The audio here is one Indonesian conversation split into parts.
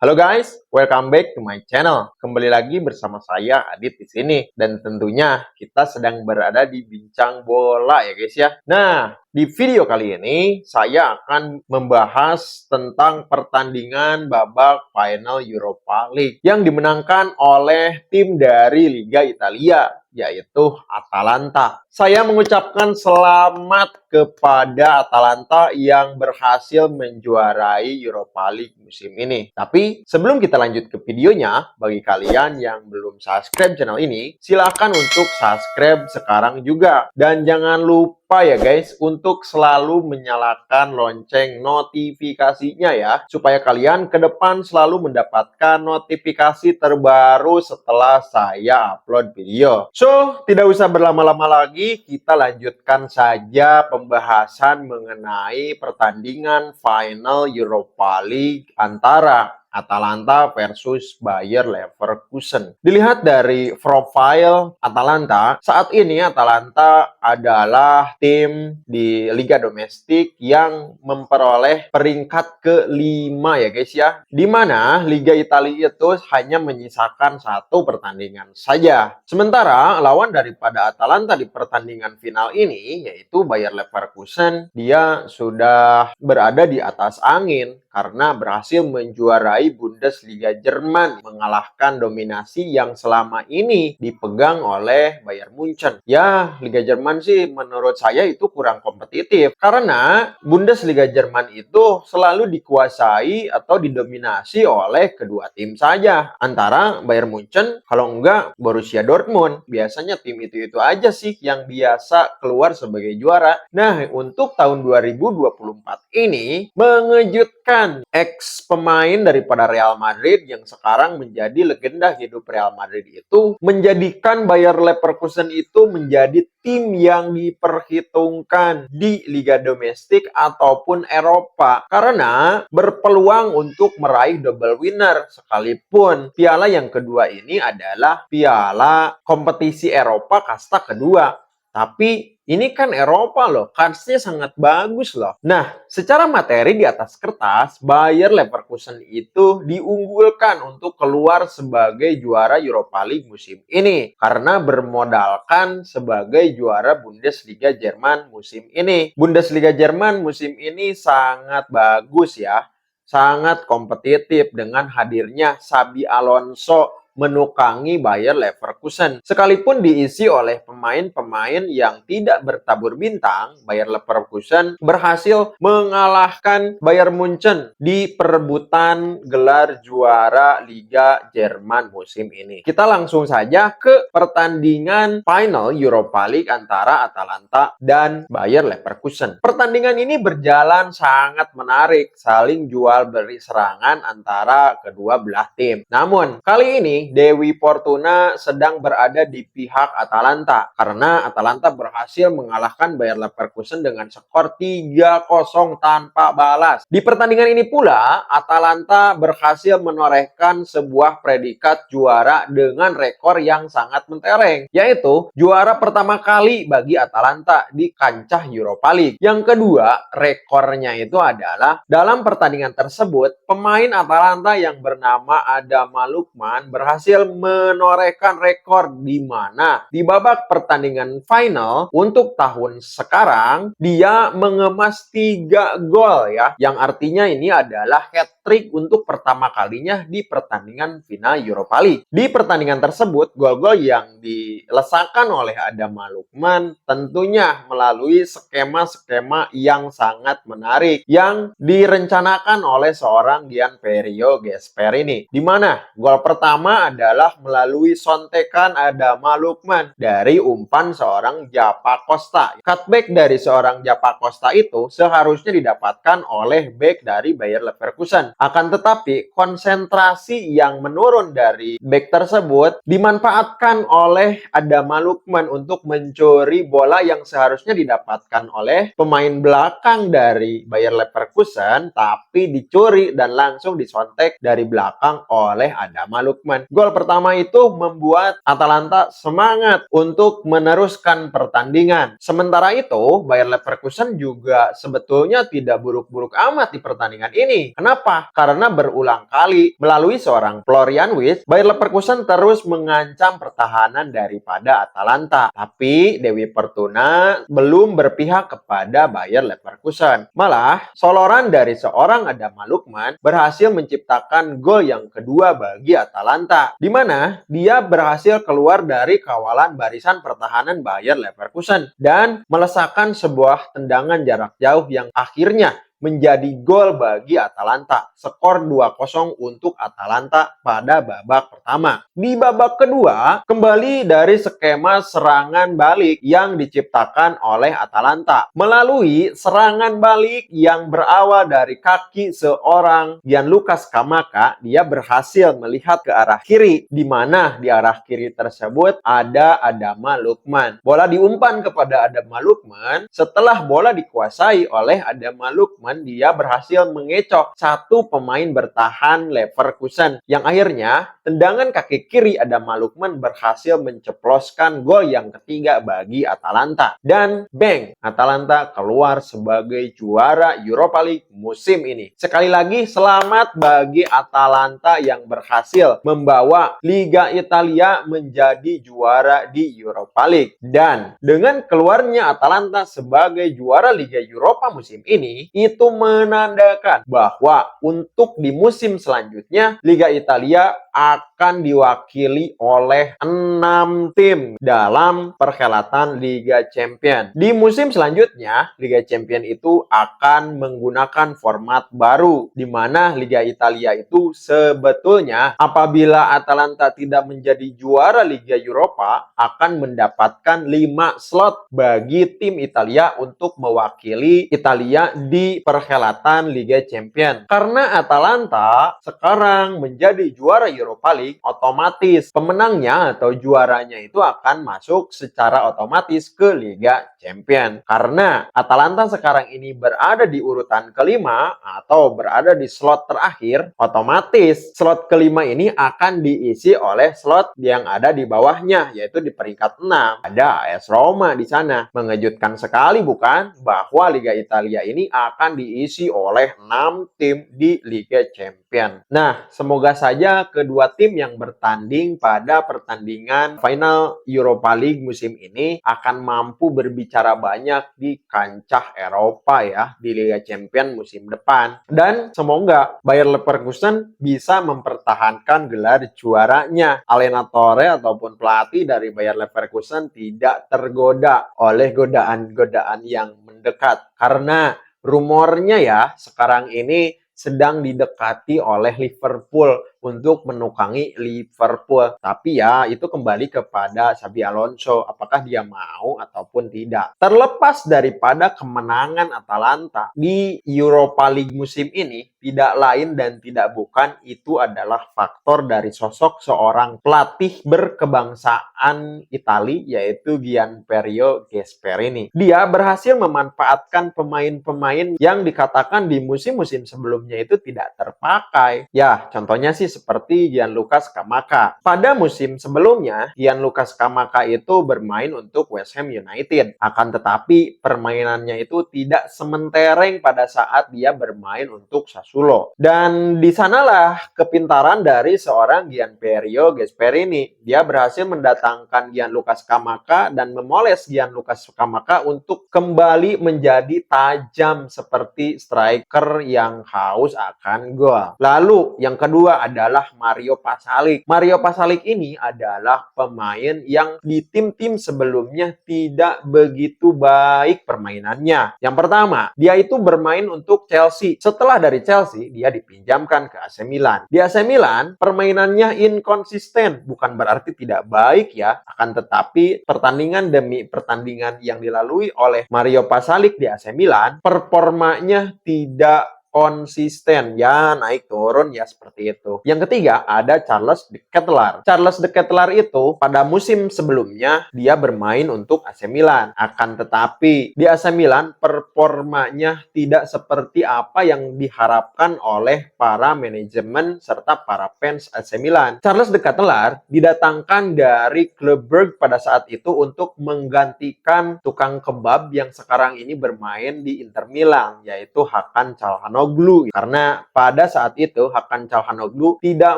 Halo guys, welcome back to my channel. Kembali lagi bersama saya Adit di sini dan tentunya kita sedang berada di bincang bola ya guys ya. Nah, di video kali ini saya akan membahas tentang pertandingan babak final Europa League yang dimenangkan oleh tim dari Liga Italia, yaitu Atalanta. Saya mengucapkan selamat kepada Atalanta yang berhasil menjuarai Europa League musim ini. Tapi sebelum kita lanjut ke videonya, bagi kalian yang belum subscribe channel ini, silakan untuk subscribe sekarang juga. Dan jangan lupa ya guys, untuk selalu menyalakan lonceng notifikasinya ya, supaya kalian ke depan selalu mendapatkan notifikasi terbaru setelah saya upload video. So, tidak usah berlama-lama lagi, kita lanjutkan saja pembahasan mengenai pertandingan final Europa League antara Atalanta versus Bayer Leverkusen. Dilihat dari profil Atalanta, saat ini Atalanta adalah tim di Liga Domestik yang memperoleh peringkat ke-5 ya guys ya. Di mana Liga Italia itu hanya menyisakan satu pertandingan saja. Sementara lawan daripada Atalanta di pertandingan final ini yaitu Bayer Leverkusen, dia sudah berada di atas angin karena berhasil menjuarai Bundesliga Jerman, mengalahkan dominasi yang selama ini dipegang oleh Bayern Munchen. Ya, Liga Jerman sih menurut saya itu kurang kompetitif karena Bundesliga Jerman itu selalu dikuasai atau didominasi oleh kedua tim saja, antara Bayern Munchen kalau enggak Borussia Dortmund. Biasanya tim itu aja sih yang biasa keluar sebagai juara. Nah, untuk tahun 2024 ini mengejutkan ex pemain daripada Real Madrid yang sekarang menjadi legenda hidup Real Madrid itu menjadikan Bayer Leverkusen itu menjadi tim yang diperhitungkan di Liga Domestik ataupun Eropa karena berpeluang untuk meraih double winner, sekalipun piala yang kedua ini adalah piala kompetisi Eropa kasta kedua. Tapi ini kan Eropa loh, kansnya sangat bagus loh. Nah, secara materi di atas kertas, Bayer Leverkusen itu diunggulkan untuk keluar sebagai juara Europa League musim ini karena bermodalkan sebagai juara Bundesliga Jerman musim ini. Bundesliga Jerman musim ini sangat bagus ya, sangat kompetitif dengan hadirnya Xabi Alonso menukangi Bayer Leverkusen. Sekalipun diisi oleh pemain-pemain yang tidak bertabur bintang, Bayer Leverkusen berhasil mengalahkan Bayern Munchen di perebutan gelar juara Liga Jerman musim ini. Kita langsung saja ke pertandingan final Europa League antara Atalanta dan Bayer Leverkusen. Pertandingan ini berjalan sangat menarik, saling jual beli serangan antara kedua belah tim. Namun, kali ini Dewi Fortuna sedang berada di pihak Atalanta karena Atalanta berhasil mengalahkan Bayer Leverkusen dengan skor 3-0 tanpa balas. Di pertandingan ini pula, Atalanta berhasil menorehkan sebuah predikat juara dengan rekor yang sangat mentereng, yaitu juara pertama kali bagi Atalanta di kancah Europa League. Yang kedua, rekornya itu adalah dalam pertandingan tersebut, pemain Atalanta yang bernama Adama Lukman berhasil menorehkan rekor di mana di babak pertandingan final untuk tahun sekarang dia mengemas 3 gol ya, yang artinya ini adalah hat-trick untuk pertama kalinya di pertandingan final Europa League. Di pertandingan tersebut, gol-gol yang dilesakan oleh Adama Lukman tentunya melalui skema-skema yang sangat menarik yang direncanakan oleh seorang Gianpiero Gasperini, di mana gol pertama adalah melalui sontekan Adama Lukman dari umpan seorang Japa Costa. Cutback dari seorang Japa Costa itu seharusnya didapatkan oleh bek dari Bayer Leverkusen. Akan tetapi konsentrasi yang menurun dari bek tersebut dimanfaatkan oleh Adama Lukman untuk mencuri bola yang seharusnya didapatkan oleh pemain belakang dari Bayer Leverkusen, tapi dicuri dan langsung disontek dari belakang oleh Adama Lukman. Gol pertama itu membuat Atalanta semangat untuk meneruskan pertandingan. Sementara itu, Bayer Leverkusen juga sebetulnya tidak buruk-buruk amat di pertandingan ini. Kenapa? adalah karena berulang kali melalui seorang Florian Wirtz, Bayer Leverkusen terus mengancam pertahanan daripada Atalanta. Tapi Dewi Fortuna belum berpihak kepada Bayer Leverkusen. Malah, soloran dari seorang Adama Lukman berhasil menciptakan gol yang kedua bagi Atalanta, di mana dia berhasil keluar dari kawalan barisan pertahanan Bayer Leverkusen dan melesakkan sebuah tendangan jarak jauh yang akhirnya menjadi gol bagi Atalanta. Skor 2-0 untuk Atalanta pada babak pertama. Di babak kedua, kembali dari skema serangan balik yang diciptakan oleh Atalanta. Melalui serangan balik yang berawal dari kaki seorang Gianluca Scamacca, dia berhasil melihat ke arah kiri, di mana di arah kiri tersebut ada Adama Lukman. Bola diumpan kepada Adama Lukman. Setelah bola dikuasai oleh Adama Lukman, dia berhasil mengecoh satu pemain bertahan Leverkusen yang akhirnya tendangan kaki kiri Adama Lukman berhasil menceploskan gol yang ketiga bagi Atalanta. Dan bang, Atalanta keluar sebagai juara Europa League musim ini. Sekali lagi selamat bagi Atalanta yang berhasil membawa Liga Italia menjadi juara di Europa League. Dan dengan keluarnya Atalanta sebagai juara Liga Eropa musim ini, itu menandakan bahwa untuk di musim selanjutnya Liga Italia akan diwakili oleh 6 tim dalam perhelatan Liga Champions. Di musim selanjutnya, Liga Champions itu akan menggunakan format baru, di mana Liga Italia itu sebetulnya apabila Atalanta tidak menjadi juara Liga Eropa, akan mendapatkan 5 slot bagi tim Italia untuk mewakili Italia di perhelatan Liga Champions. Karena Atalanta sekarang menjadi juara Europa League, otomatis pemenangnya atau juaranya itu akan masuk secara otomatis ke Liga Champions. Karena Atalanta sekarang ini berada di urutan kelima atau berada di slot terakhir, otomatis slot kelima ini akan diisi oleh slot yang ada di bawahnya, yaitu di peringkat 6. Ada AS Roma di sana. Mengejutkan sekali bukan? Bahwa Liga Italia ini akan diisi oleh 6 tim di Liga Champions. Nah, semoga saja kedua tim yang bertanding pada pertandingan final Europa League musim ini akan mampu berbicara banyak di kancah Eropa ya, di Liga Champions musim depan. Dan semoga Bayer Leverkusen bisa mempertahankan gelar juaranya. Allenatore ataupun pelatih dari Bayer Leverkusen tidak tergoda oleh godaan-godaan yang mendekat. Karena rumornya ya sekarang ini sedang didekati oleh Liverpool untuk menukangi Liverpool. Tapi ya itu kembali kepada Xabi Alonso, apakah dia mau ataupun tidak. Terlepas daripada kemenangan Atalanta di Europa League musim ini, tidak lain dan tidak bukan itu adalah faktor dari sosok seorang pelatih berkebangsaan Italia, yaitu Gianpiero Gasperini. Dia berhasil memanfaatkan pemain-pemain yang dikatakan di musim-musim sebelumnya itu tidak terpakai. Ya, contohnya sih seperti Gianluca Scamacca. Pada musim sebelumnya, Gianluca Scamacca itu bermain untuk West Ham United. Akan tetapi permainannya itu tidak sementereng pada saat dia bermain untuk Sassuolo. Dan di sanalah kepintaran dari seorang Gianpiero Gasperini. Dia berhasil mendatangkan Gianluca Scamacca dan memoles Gianluca Scamacca untuk kembali menjadi tajam seperti striker yang haus akan gol. Lalu yang kedua adalah Mario Pasalic. Mario Pasalic ini adalah pemain yang di tim-tim sebelumnya tidak begitu baik permainannya. Yang pertama, dia itu bermain untuk Chelsea. Setelah dari Chelsea, dia dipinjamkan ke AC Milan. Di AC Milan, permainannya inkonsisten. Bukan berarti tidak baik ya, akan tetapi pertandingan demi pertandingan yang dilalui oleh Mario Pasalic di AC Milan, performanya tidak konsisten ya, naik turun ya, seperti itu. Yang ketiga ada Charles de Ketelaar. Charles de Ketelaar itu pada musim sebelumnya dia bermain untuk AC Milan. Akan tetapi di AC Milan performanya tidak seperti apa yang diharapkan oleh para manajemen serta para fans AC Milan. Charles de Ketelaar didatangkan dari klub Brugge pada saat itu untuk menggantikan tukang kebab yang sekarang ini bermain di Inter Milan, yaitu Hakan Calhanoglu. Calhanoglu karena pada saat itu Hakan Calhanoglu tidak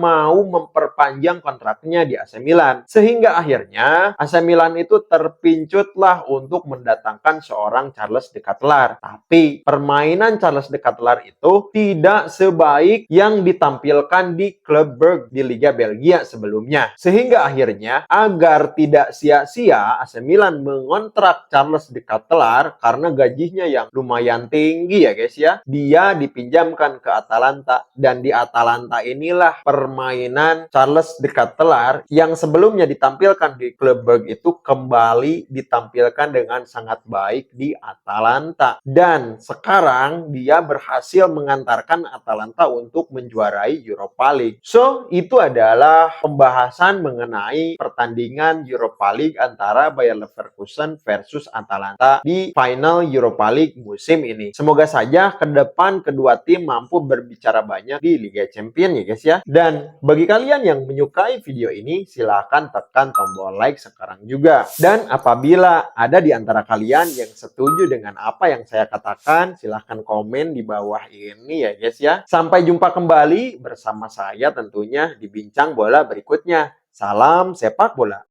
mau memperpanjang kontraknya di AC Milan, sehingga akhirnya AC Milan itu terpincutlah untuk mendatangkan seorang Charles de Ketelaere. Tapi permainan Charles de Ketelaere itu tidak sebaik yang ditampilkan di klub Brugge di Liga Belgia sebelumnya, sehingga akhirnya agar tidak sia-sia AC Milan mengontrak Charles de Ketelaere karena gajinya yang lumayan tinggi ya guys ya. Dia dipinjamkan ke Atalanta dan di Atalanta inilah permainan Charles de Ketelaere yang sebelumnya ditampilkan di klub Brugge itu kembali ditampilkan dengan sangat baik di Atalanta. Dan sekarang dia berhasil mengantarkan Atalanta untuk menjuarai Europa League. So, itu adalah pembahasan mengenai pertandingan Europa League antara Bayer Leverkusen versus Atalanta di final Europa League musim ini. Semoga saja ke depan kedua tim mampu berbicara banyak di Liga Champions ya guys ya. Dan bagi kalian yang menyukai video ini, silahkan tekan tombol like sekarang juga. Dan apabila ada di antara kalian yang setuju dengan apa yang saya katakan, silahkan komen di bawah ini ya guys ya. Sampai jumpa kembali bersama saya tentunya di Bincang Bola berikutnya. Salam sepak bola.